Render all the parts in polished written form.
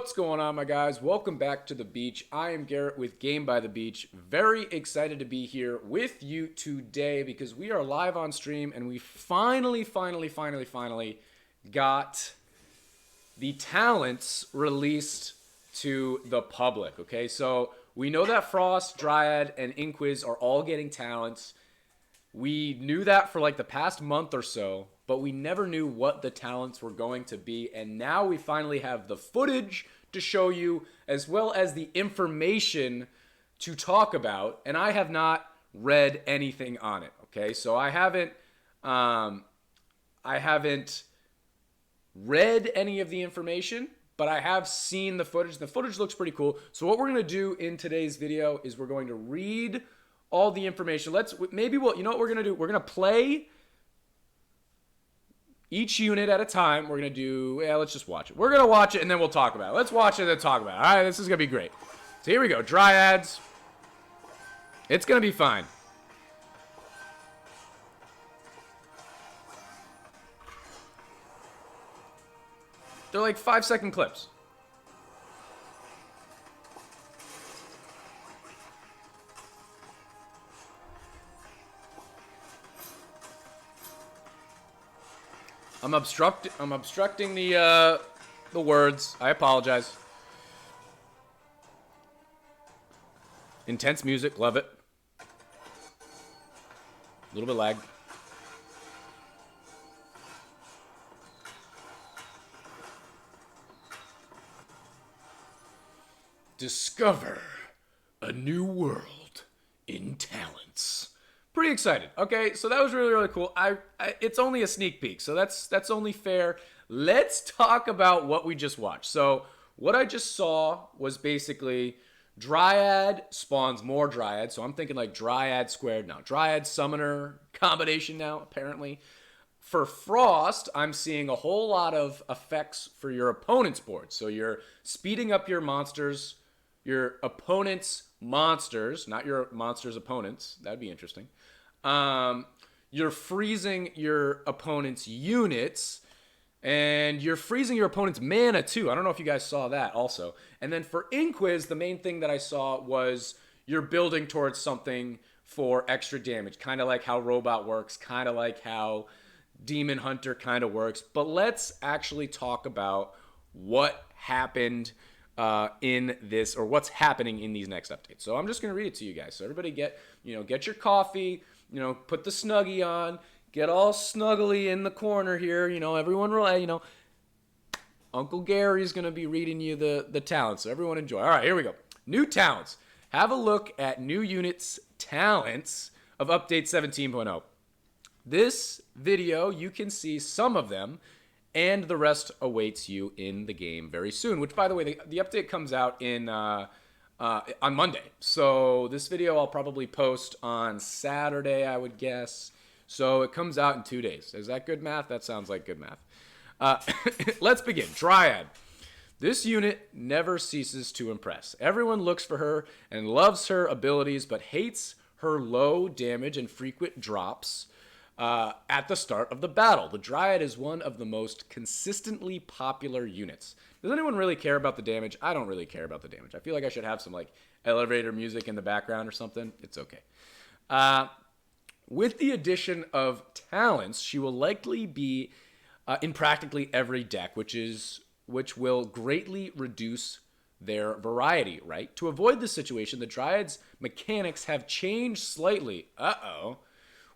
What's going on, my guys? Welcome back to the beach. I am Garrett with Game by the Beach. Very excited to be here with you today because we are live on stream and we finally got the talents released to the public. Okay, so we know that Frost, Dryad, and Inquis are all getting talents. We knew that for like the past month or so, but we never knew what the talents were going to be. And now we finally have the footage to show you, as well as the information to talk about. And I have not read anything on it. Okay, so I haven't read any of the information, but I have seen the footage. The footage looks pretty cool. So what we're gonna do in today's video is we're going to read all the information. You know what we're gonna do? We're gonna play each unit at a time. We're gonna do, let's just watch it. We're gonna watch it and then we'll talk about it. Let's watch it and then talk about it. All right, this is gonna be great. So here we go, Dryads. It's gonna be fine. They're like 5-second clips. I'm obstructing the words. I apologize. Intense music, love it. A little bit lag. Discover a new world in talents. Pretty excited. Okay, so that was really cool. It's only a sneak peek, so that's only fair. Let's talk about what we just watched. So what I just saw was basically Dryad spawns more Dryad. So I'm thinking like Dryad squared now. Dryad summoner combination now, apparently. For Frost, I'm seeing a whole lot of effects for your opponent's board. So you're speeding up your monsters, your opponent's monsters, not your monster's opponents. That'd be interesting. You're freezing your opponent's units, and you're freezing your opponent's mana too. I don't know if you guys saw that also. And then for Inquis, the main thing that I saw was you're building towards something for extra damage, kind of like how Robot works, kind of like how Demon Hunter kind of works. But let's actually talk about what happened in this, or what's happening in these next updates. So I'm just going to read it to you guys. So everybody get your coffee, put the Snuggie on, get all snuggly in the corner here, everyone, Uncle Gary's going to be reading you the talents. So everyone enjoy. All right, here we go. New talents. Have a look at new units' talents of update 17.0. This video, you can see some of them, and the rest awaits you in the game very soon, which, by the way, the update comes out on Monday. So this video I'll probably post on Saturday, I would guess. So it comes out in 2 days. Is that good math? That sounds like good math. Let's begin. Dryad. This unit never ceases to impress. Everyone looks for her and loves her abilities, but hates her low damage and frequent drops at the start of the battle. The Dryad is one of the most consistently popular units. Does anyone really care about the damage? I don't really care about the damage. I feel like I should have some like elevator music in the background or something. It's okay. With the addition of talents, she will likely be in practically every deck, which will greatly reduce their variety, right? To avoid this situation, the Dryad's mechanics have changed slightly.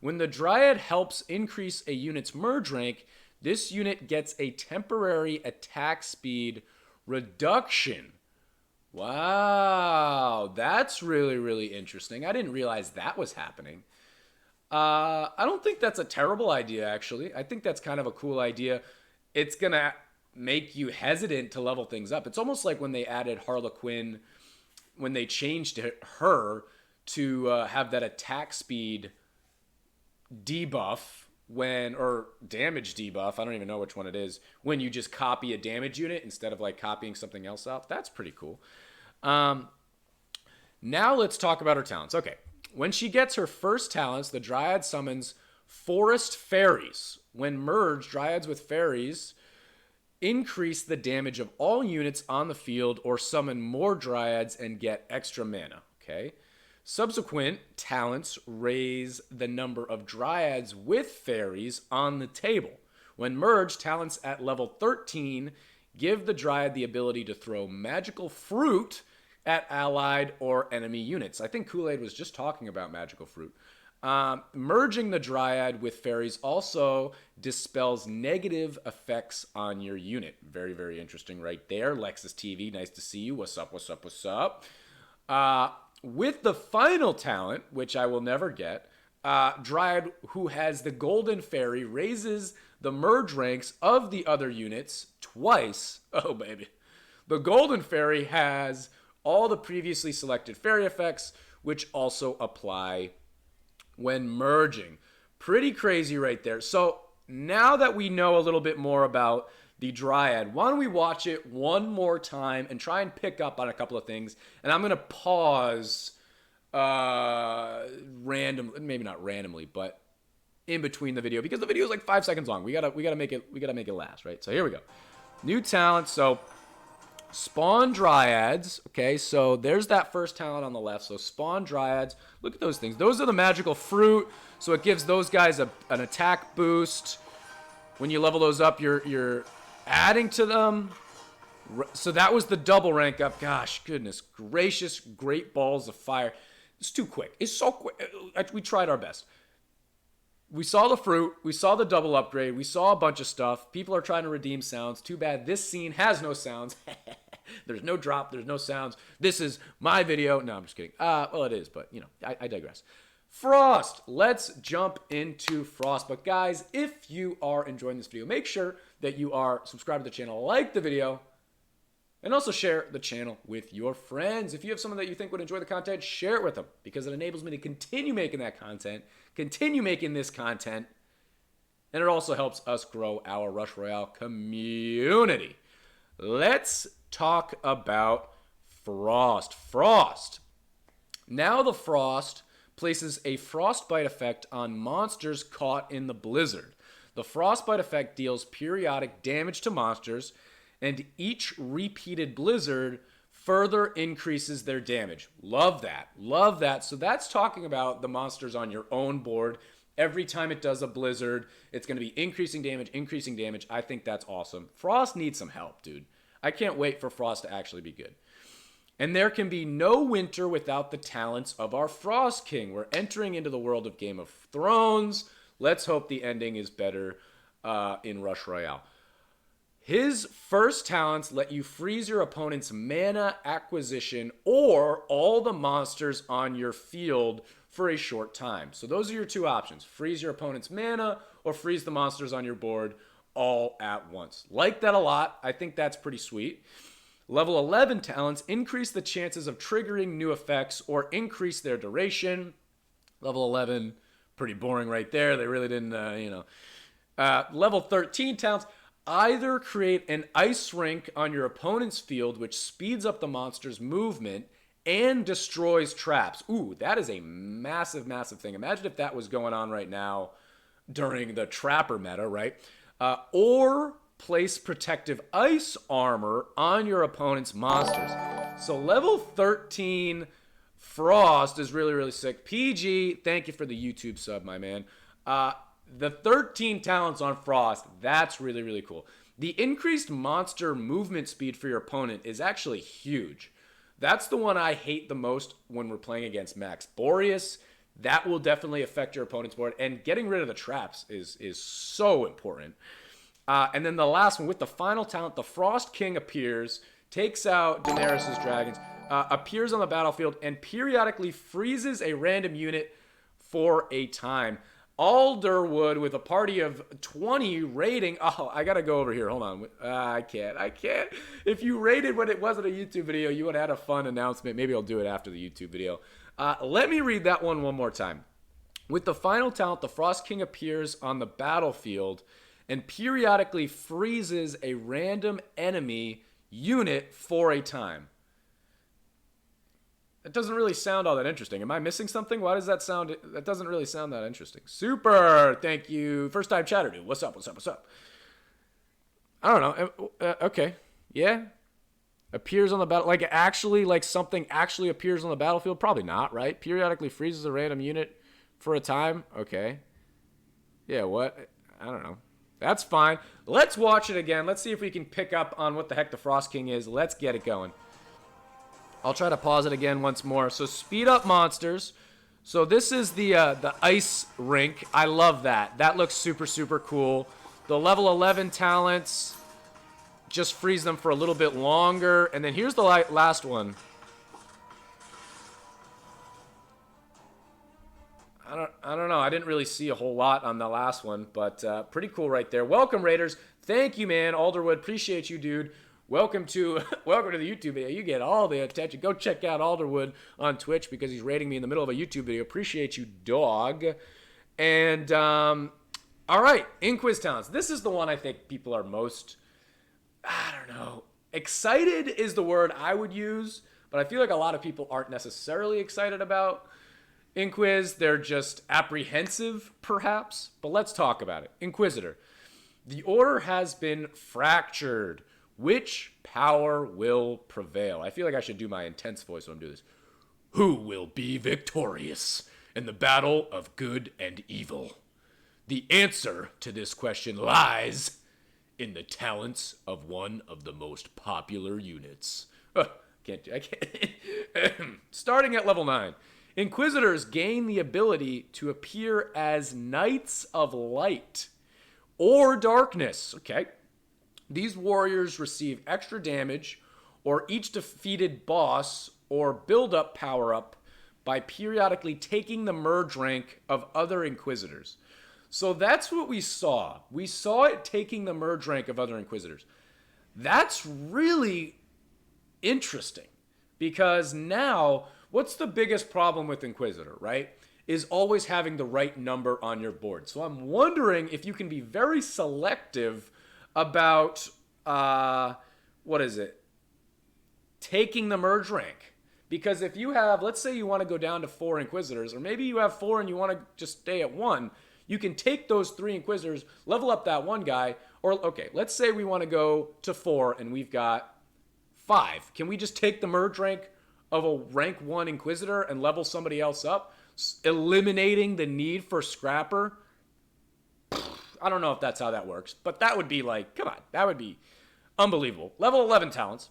When the Dryad helps increase a unit's merge rank, this unit gets a temporary attack speed reduction. Wow, that's really interesting. I didn't realize that was happening. I don't think that's a terrible idea, actually. I think that's kind of a cool idea. It's going to make you hesitant to level things up. It's almost like when they added Harlequin, when they changed her to have that attack speed debuff or damage debuff. I don't even know which one it is. When you just copy a damage unit instead of like copying something else out. That's pretty cool. Now let's talk about her talents. Okay. When she gets her first talents, the Dryad summons Forest Fairies. When merged, Dryads with Fairies increase the damage of all units on the field or summon more Dryads and get extra mana. Okay. Subsequent talents raise the number of Dryads with fairies on the table. When merged, talents at level 13 give the Dryad the ability to throw magical fruit at allied or enemy units. I think Kool-Aid was just talking about magical fruit. Merging the Dryad with fairies also dispels negative effects on your unit. Very, very interesting right there. Lexus TV, nice to see you. What's up, what's up, what's up? With the final talent, which I will never get, Dryad, who has the Golden Fairy, raises the merge ranks of the other units twice. Oh, baby. The Golden Fairy has all the previously selected fairy effects, which also apply when merging. Pretty crazy right there. So now that we know a little bit more about the Dryad, why don't we watch it one more time and try and pick up on a couple of things. And I'm going to pause maybe not randomly, but in between the video, because the video is like 5 seconds long. We gotta make it last, right? So here we go. New talent. So spawn Dryads. Okay, so there's that first talent on the left. So spawn Dryads. Look at those things. Those are the magical fruit. So it gives those guys an attack boost. When you level those up, you're adding to them. So that was the double rank up. Gosh, goodness gracious, great balls of fire. It's too quick. It's so quick. We tried our best. We saw the fruit. We saw the double upgrade. We saw a bunch of stuff. People are trying to redeem sounds. Too bad this scene has no sounds. There's no drop. There's no sounds. This is my video. No, I'm just kidding. Well, it is, but, you know, I digress. Frost. Let's jump into Frost. But, guys, if you are enjoying this video, make sure that you are subscribed to the channel, like the video, and also share the channel with your friends. If you have someone that you think would enjoy the content, share it with them, because it enables me to continue making that content, continue making this content, and it also helps us grow our Rush Royale community. Let's talk about Frost. Frost. Now the Frost places a frostbite effect on monsters caught in the blizzard. The frostbite effect deals periodic damage to monsters, and each repeated blizzard further increases their damage. Love that. Love that. So that's talking about the monsters on your own board. Every time it does a blizzard, it's going to be increasing damage, increasing damage. I think that's awesome. Frost needs some help, dude. I can't wait for Frost to actually be good. And there can be no winter without the talents of our Frost King. We're entering into the world of Game of Thrones. Let's hope the ending is better in Rush Royale. His first talents let you freeze your opponent's mana acquisition or all the monsters on your field for a short time. So those are your two options. Freeze your opponent's mana or freeze the monsters on your board all at once. Like that a lot. I think that's pretty sweet. Level 11 talents increase the chances of triggering new effects or increase their duration. Level 11, pretty boring right there. They really didn't, Level 13 talents either create an ice rink on your opponent's field, which speeds up the monster's movement and destroys traps. Ooh, that is a massive, massive thing. Imagine if that was going on right now during the Trapper meta, right? Or place protective ice armor on your opponent's monsters. So level 13 Frost is really, really sick. PG, thank you for the YouTube sub, my man. The 13 talents on Frost, that's really, really cool. The increased monster movement speed for your opponent is actually huge. That's the one I hate the most when we're playing against Max Boreas. That will definitely affect your opponent's board. And getting rid of the traps is so important. And then the last one, with the final talent, the Frost King appears, takes out Daenerys' dragons, appears on the battlefield, and periodically freezes a random unit for a time. Alderwood with a party of 20 raiding. Oh, I gotta go over here. Hold on. I can't. If you raided when it wasn't a YouTube video, you would have had a fun announcement. Maybe I'll do it after the YouTube video. Let me read that one more time. With the final talent, the Frost King appears on the battlefield and periodically freezes a random enemy unit for a time. It doesn't really sound all that interesting. Am I missing something? Why does that sound... That doesn't really sound that interesting. Super! Thank you. First time chatter, dude. What's up? I don't know. Okay. Yeah. Appears on the battle, like actually, like something actually appears on the battlefield. Probably not, right? Periodically freezes a random unit for a time. Okay. Yeah. What? I don't know. That's fine. Let's watch it again. Let's see if we can pick up on what the heck the Frost King is. Let's get it going. I'll try to pause it again once more. So speed up monsters. So this is the ice rink. I love that. That looks super, super cool. The level 11 talents, just freeze them for a little bit longer. And then here's the last one. I don't know. I didn't really see a whole lot on the last one, but pretty cool right there. Welcome, Raiders. Thank you, man. Alderwood, appreciate you, dude. Welcome to the YouTube video. You get all the attention. Go check out Alderwood on Twitch because he's rating me in the middle of a YouTube video. Appreciate you, dog. And all right, Inquis Talents. This is the one I think people are most, I don't know, excited is the word I would use, but I feel like a lot of people aren't necessarily excited about Inquis. They're just apprehensive, perhaps. But let's talk about it. Inquisitor. The order has been fractured. Which power will prevail? I feel like I should do my intense voice when I'm doing this. Who will be victorious in the battle of good and evil? The answer to this question lies in the talents of one of the most popular units. I can't. Starting at level 9. Inquisitors gain the ability to appear as Knights of Light or Darkness. Okay. These warriors receive extra damage or each defeated boss or build-up power-up by periodically taking the merge rank of other Inquisitors. So that's what we saw. We saw it taking the merge rank of other Inquisitors. That's really interesting because now, what's the biggest problem with Inquisitor, right? Is always having the right number on your board. So I'm wondering if you can be very selective about, what is it? Taking the merge rank. Because if you have, let's say you want to go down to 4 Inquisitors, or maybe you have 4 and you want to just stay at 1, you can take those 3 Inquisitors, level up that one guy, or, okay, let's say we want to go to 4 and we've got 5. Can we just take the merge rank of a rank 1 Inquisitor and level somebody else up, eliminating the need for Scrapper? I don't know if that's how that works, but that would be like, come on, that would be unbelievable. Level 11 talents.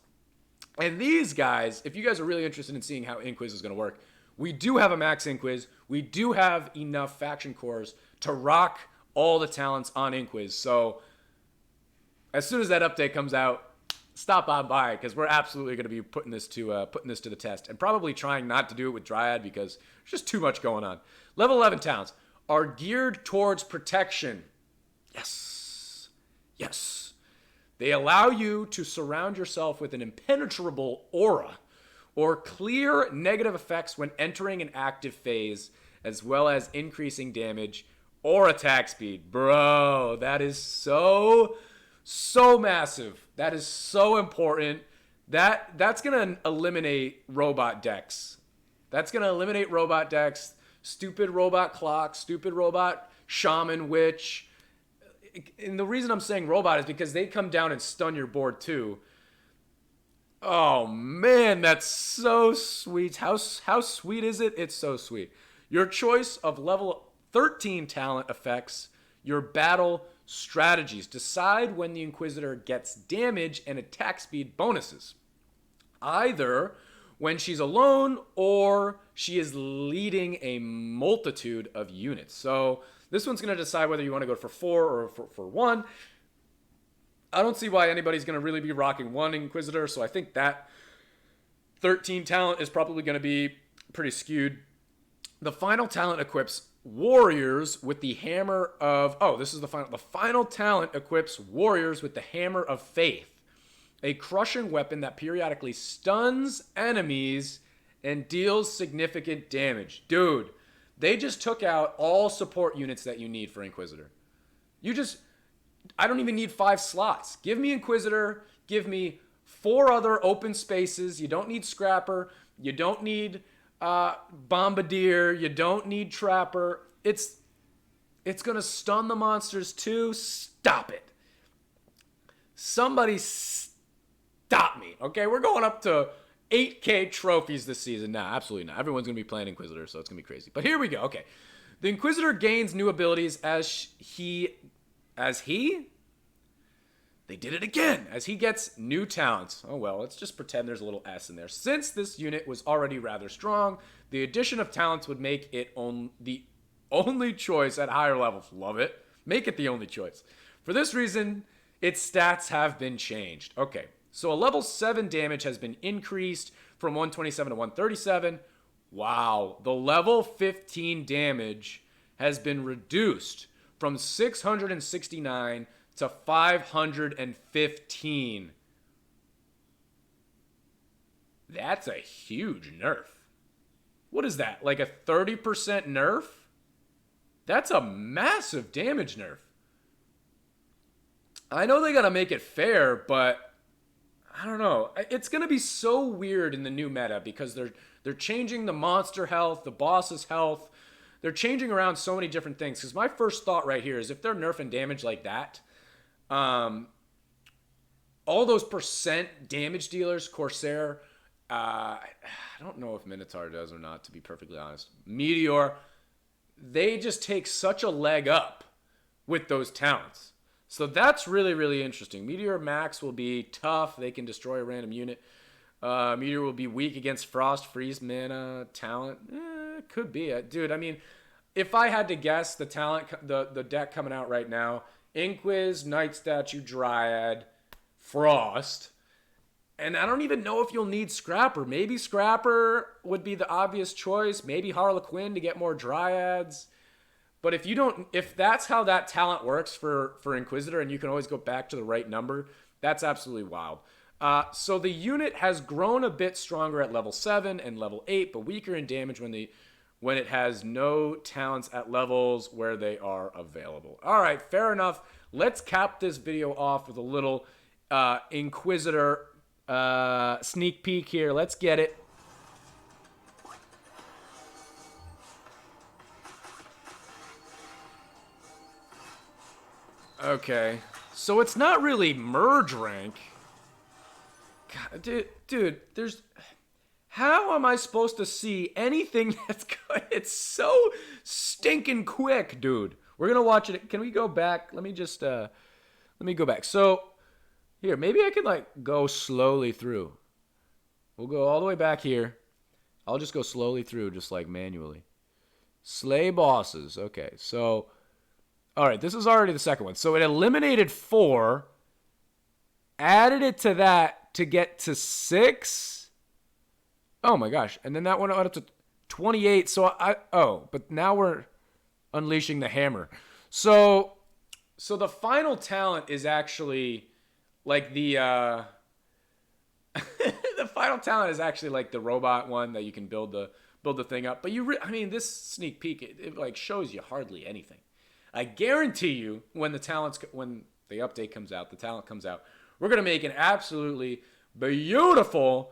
And these guys, if you guys are really interested in seeing how Inquis is going to work, we do have a max Inquis. We do have enough faction cores to rock all the talents on Inquis. So as soon as that update comes out, stop on by because we're absolutely going to be putting this to the test and probably trying not to do it with Dryad because there's just too much going on. Level 11 talents are geared towards protection. Yes. Yes. They allow you to surround yourself with an impenetrable aura or clear negative effects when entering an active phase, as well as increasing damage or attack speed. Bro, that is so massive. That is so important. That's going to eliminate robot decks. That's going to eliminate robot decks, stupid robot clock, stupid robot shaman witch. And the reason I'm saying robot is because they come down and stun your board too. Oh man, that's so sweet. How sweet is it? It's so sweet. Your choice of level 13 talent affects your battle strategies. Decide when the Inquisitor gets damage and attack speed bonuses. Either when she's alone or she is leading a multitude of units. So this one's going to decide whether you want to go for 4 or for 1. I don't see why anybody's going to really be rocking 1 Inquisitor, so I think that 13 talent is probably going to be pretty skewed. The final talent equips warriors with the hammer of... Oh, this is the final. The final talent equips warriors with the hammer of faith, a crushing weapon that periodically stuns enemies and deals significant damage. Dude, they just took out all support units that you need for Inquisitor. I don't even need 5 slots. Give me Inquisitor. Give me 4 other open spaces. You don't need Scrapper. You don't need Bombardier. You don't need Trapper. It's going to stun the monsters too. Stop it. Somebody stop me. Okay, we're going up to 8K trophies this season. Nah, absolutely not. Everyone's going to be playing Inquisitor, so it's going to be crazy. But here we go. Okay. The Inquisitor gains new abilities as he they did it again, as he gets new talents. Oh well, let's just pretend there's a little S in there. Since this unit was already rather strong, the addition of talents would make it the only choice at higher levels. Love it. Make it the only choice. For this reason, its stats have been changed. Okay, so a level 7 damage has been increased from 127 to 137. Wow, the level 15 damage has been reduced from 669 to 515. That's a huge nerf. What is that? Like a 30% nerf? That's a massive damage nerf. I know they gotta make it fair, but I don't know. It's gonna be so weird in the new meta because they're changing the monster health, the boss's health. They're changing around so many different things. Because my first thought right here is if they're nerfing damage like that, all those percent damage dealers, Corsair, I don't know if Minotaur does or not, to be perfectly honest. Meteor, they just take such a leg up with those talents. So that's really, really interesting. Meteor Max will be tough. They can destroy a random unit. Meteor will be weak against Frost, Freeze, Mana, Talent. It could be. Dude, I mean, if I had to guess the talent, the deck coming out right now, Inquis, Night Statue, Dryad, Frost. And I don't even know if you'll need Scrapper. Maybe Scrapper would be the obvious choice. Maybe Harlequin to get more Dryads. But if that's how that talent works for Inquisitor and you can always go back to the right number, that's absolutely wild. So the unit has grown a bit stronger at level 7 and level 8, but weaker in damage when it has no talents at levels where they are available. All right, fair enough. Let's cap this video off with a little Inquisitor sneak peek here. Let's get it. Okay, so it's not really merge rank. God, dude, there's... How am I supposed to see anything that's good? It's so stinking quick, dude. We're going to watch it. Can we go back? Let me go back. So, here, maybe I can, like, go slowly through. We'll go all the way back here. I'll just go slowly through, just, like, manually. Slay bosses. Okay, so... All right, this is already the second one. So it eliminated 4, added it to that to get to 6. Oh my gosh. And then that one went up to 28. So but now we're unleashing the hammer. So the final talent is actually like the the final talent is actually like the robot one that you can build the thing up. But I mean, this sneak peek, it like shows you hardly anything. I guarantee you when the update comes out, the talent comes out, we're going to make an absolutely beautiful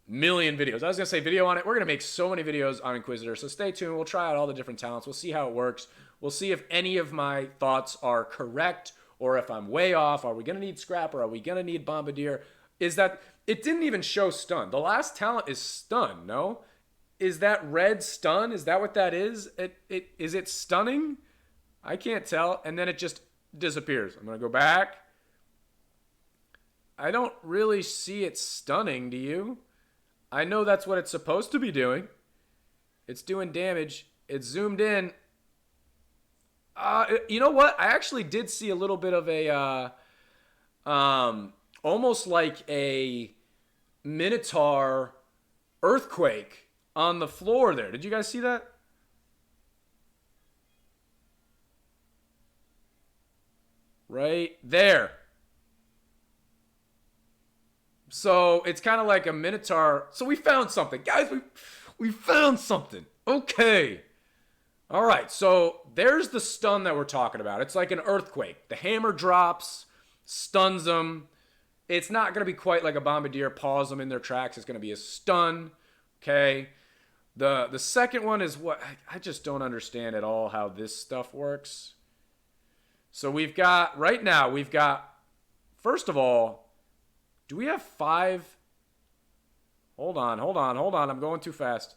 million videos. I was going to say video on it. We're going to make so many videos on Inquisitor. So stay tuned. We'll try out all the different talents. We'll see how it works. We'll see if any of my thoughts are correct or if I'm way off. Are we going to need Scrapper? Are we going to need Bombardier? Is that... It didn't even show stun. The last talent is stun, no? Is that red stun? Is that what that is? Is it stunning? I can't tell. And then it just disappears. I'm going to go back. I don't really see it stunning, do you? I know that's what it's supposed to be doing. It's doing damage. It's zoomed in. You know what? I actually did see a little bit of a... almost like a Minotaur earthquake on the floor there. Did you guys see that? Right there. So it's kind of like a Minotaur. So we found something. Guys, we found something. Okay. All right. So there's the stun that we're talking about. It's like an earthquake. The hammer drops, stuns them. It's not going to be quite like a Bombardier, pause them in their tracks. It's going to be a stun. Okay. The second one is what I just don't understand at all how this stuff works. So we've got, right now, we've got First of all, do we have 5? Hold on. I'm going too fast.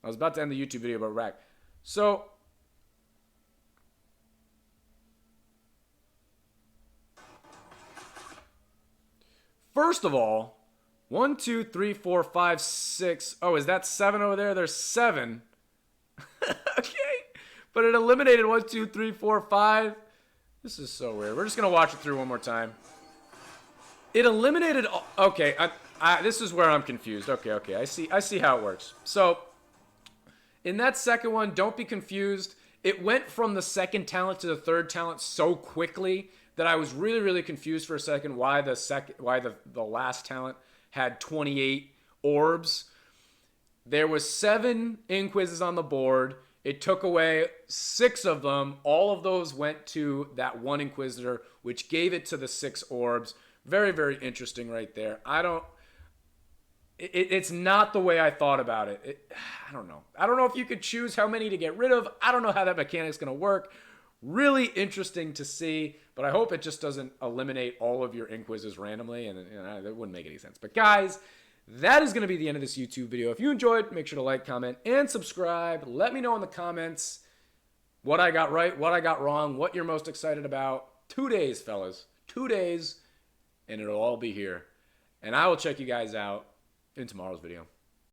I was about to end the YouTube video about rack. So, first of all, 1, 2, 3, 4, 5, 6. Oh, is that 7 over there? There's 7. Okay. But it eliminated 1, 2, 3, 4, 5. This is so weird. We're just going to watch it through one more time. It eliminated... Okay, this is where I'm confused. Okay. I see how it works. So, in that second one, don't be confused. It went from the second talent to the third talent so quickly that I was really, really confused for a second why the last talent had 28 orbs. There was 7 Inquises on the board. It took away 6 of them. All of those went to that one Inquisitor, which gave it to the 6 orbs. Very, very interesting right there. It's not the way I thought about it. I don't know. I don't know if you could choose how many to get rid of. I don't know how that mechanic's going to work. Really interesting to see, but I hope it just doesn't eliminate all of your Inquises randomly, and that wouldn't make any sense. But guys, that is going to be the end of this YouTube video. If you enjoyed, make sure to like, comment, and subscribe. Let me know in the comments what I got right, what I got wrong, what you're most excited about. 2 days, fellas. 2 days, and it'll all be here. And I will check you guys out in tomorrow's video.